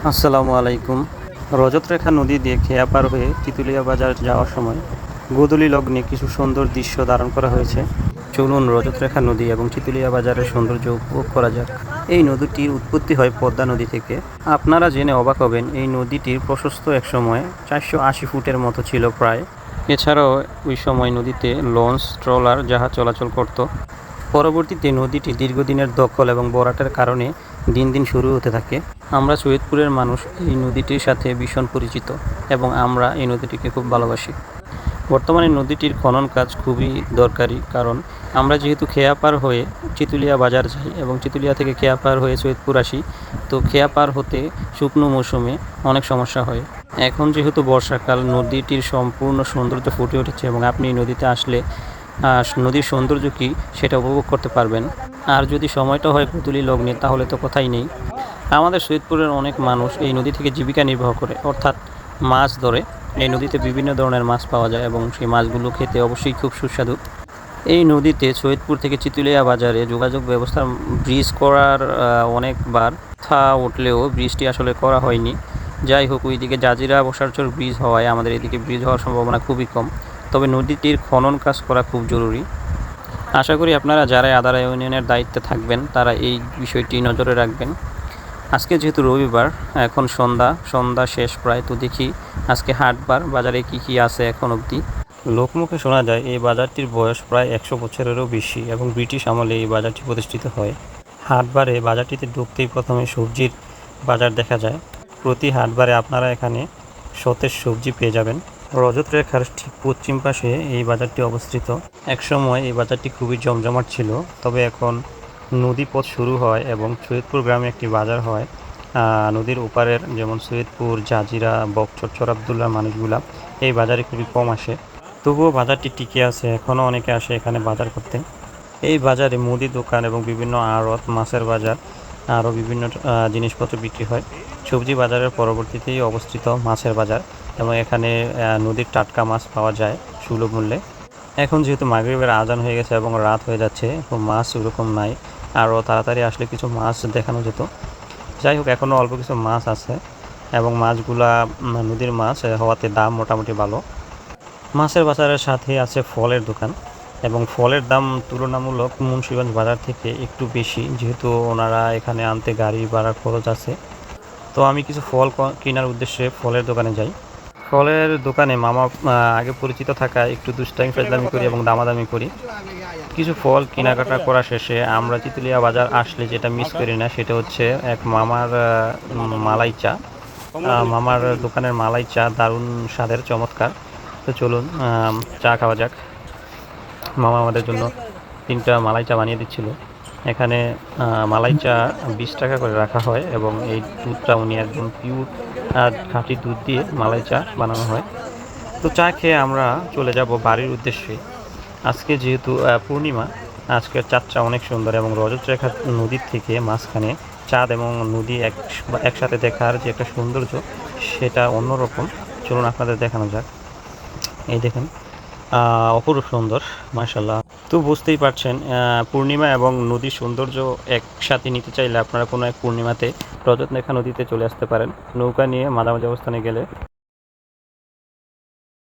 আসসালামু আলাইকুম। রজতরেখা নদী দিয়ে খেয়া পার হয়ে তিতুলিয়া বাজার যাওয়ার সময় গোধূলি লগ্নে কিছু সুন্দর দৃশ্য ধারণ করা হয়েছে। চলুন রজতরেখা নদী এবং তিতুলিয়া বাজারের সৌন্দর্য উপভোগ করা যাক। এই নদীটির উৎপত্তি হয় পদ্মা নদী থেকে। আপনারা জেনে অবাক হবেন, এই নদীটির প্রশস্ত একসময় 480 ফুটের মতো ছিল প্রায়। এছাড়াও ওই সময় নদীতে লঞ্চ, ট্রলার, জাহাজ চলাচল করত। পরবর্তীতে নদীটি দীর্ঘদিনের দখল এবং ভরাটের কারণে দিন দিন শুরু হতে থাকে। আমরা সৈয়দপুরের মানুষ এই নদীটির সাথে ভীষণ পরিচিত এবং আমরা এই নদীটিকে খুব ভালোবাসি। বর্তমানে নদীটির খনন কাজ খুবই দরকারি, কারণ আমরা যেহেতু খেয়া পার হয়ে চিতুলিয়া বাজার যাই এবং চিতুলিয়া থেকে খেয়া পার হয়ে সৈয়দপুর আসি, তো খেয়া পার হতে শুকনো মৌসুমে অনেক সমস্যা হয়। এখন যেহেতু বর্ষাকাল, নদীটির সম্পূর্ণ সৌন্দর্য ফুটে উঠেছে এবং আপনি এই নদীতে আসলে নদীর সৌন্দর্য কী সেটা উপভোগ করতে পারবেন। আর যদি সময়টা হয় গোধূলি লগ্নে, তাহলে তো কথাই নেই। আমাদের সৈয়দপুরের অনেক মানুষ এই নদী থেকে জীবিকা নির্বাহ করে, অর্থাৎ মাছ ধরে। এই নদীতে বিভিন্ন ধরনের মাছ পাওয়া যায় এবং সেই মাছগুলো খেতে অবশ্যই খুব সুস্বাদু। এই নদীতে সৈয়দপুর থেকে চিতুলিয়া বাজারে যোগাযোগ ব্যবস্থার ব্রিজ করার অনেকবার কথা উঠলেও ব্রিজটি আসলে করা হয়নি। যাই হোক, ওইদিকে জাজিরা বসারচর ব্রিজ হওয়ায় আমাদের এদিকে ব্রিজ হওয়ার সম্ভাবনা খুবই কম। তবে নদীটির খনন কাজ করা খুব জরুরি। আশা করি আপনারা যারা আদারা ইউনিয়নের দায়িত্বে থাকবেন তারা এই বিষয়টি নজরে রাখবেন। আজকে যেহেতু রবিবার, এখন সন্ধ্যা শেষ প্রায়, তো দেখি আজকে হাটবার বাজারে কি আছে এখন অবধি। লোকমুখে শোনা যায় এই বাজারটির বয়স প্রায় 100 বছরেরও বেশি এবং ব্রিটিশ আমলে এই বাজারটি প্রতিষ্ঠিত হয়। হাটবারে বাজারটিতে ঢুকতেই প্রথমে সবজির বাজার দেখা যায়। প্রতি হাটবারে আপনারা এখানে সতেজ সবজি পেয়ে যাবেন। রজত রেখার ঠিক পশ্চিম পাশে এই বাজারটি অবস্থিত। একসময় এই বাজারটি খুবই জমজমাট ছিল, তবে এখন নদীপথ শুরু হয় এবং সৈয়দপুর গ্রামে একটি বাজার হয়। নদীর ওপারের যেমন সৈয়দপুর, জাজিরা, বকচর, আবদুল্লাহ মানুষগুলা এই বাজারে খুবই কম আসে। তবুও বাজারটি টিকে আছে, এখনও অনেকে আসে এখানে বাজার করতে। এই বাজারে মুদি দোকান এবং বিভিন্ন আড়ত, মাছের বাজার, আরও বিভিন্ন জিনিসপত্র বিক্রি হয়। সবজি বাজারের পরবর্তীতেই অবস্থিত মাছের বাজার এবং এখানে নদীর টাটকা মাছ পাওয়া যায় সুলভ মূল্যে। এখন যেহেতু মাগরিবের আজান হয়ে গেছে এবং রাত হয়ে যাচ্ছে, তো মাছ ওরকম নাই। আরও তাড়াতাড়ি আসলে কিছু মাছ দেখানো যেত। যাই হোক, এখনও অল্প কিছু মাছ আছে এবং মাছগুলা নদীর মাছ হওয়াতে দাম মোটামুটি ভালো। মাছের বাজারের সাথে আছে ফলের দোকান এবং ফলের দাম তুলনামূলক মুন্সিগঞ্জ বাজার থেকে একটু বেশি, যেহেতু ওনারা এখানে আনতে গাড়ি ভাড়ার খরচ আছে। তো আমি কিছু ফল কেনার উদ্দেশ্যে ফলের দোকানে যাই। ফলের দোকানে মামা আগে পরিচিত থাকায় একটু দুষ্টাইম ফাজলামি করি এবং দামাদামি করি। কিছু ফল কেনাকাটা করা শেষে আমরা তিতুলিয়া বাজার আসলে যেটা মিস করি না সেটা হচ্ছে এক মামার মালাই চা। মামার দোকানের মালাই চা দারুণ স্বাদের, চমৎকার। তো চলুন চা খাওয়া যাক। মামা আমাদের জন্য 3টা মালাই চা বানিয়ে দিচ্ছিল। এখানে মালাই চা 20 টাকা করে রাখা হয় এবং এই দুধটা উনি একদম পিওর খাঁটি দুধ দিয়ে মালাই চা বানানো হয়। তো চা খেয়ে আমরা চলে যাব বাড়ির উদ্দেশ্যে। আজকে যেহেতু পূর্ণিমা, আজকের চাঁদটা অনেক সুন্দর এবং রজতরেখা নদীর থেকে মাঝখানে চাঁদ এবং নদী একসাথে দেখার যে একটা সৌন্দর্য, সেটা অন্যরকম। চলুন আপনাদের দেখানো যাক। এই দেখেন, অপরূপ সুন্দর, মাশাআল্লাহ। তো বুঝতেই পারছেন, পূর্ণিমা এবং নদীর সৌন্দর্য একসাথে নিতে চাইলে আপনারা কোনো এক পূর্ণিমাতে রজতরেখা নদীতে চলে আসতে পারেন। নৌকা নিয়ে মাঝামাঝি অবস্থানে গেলে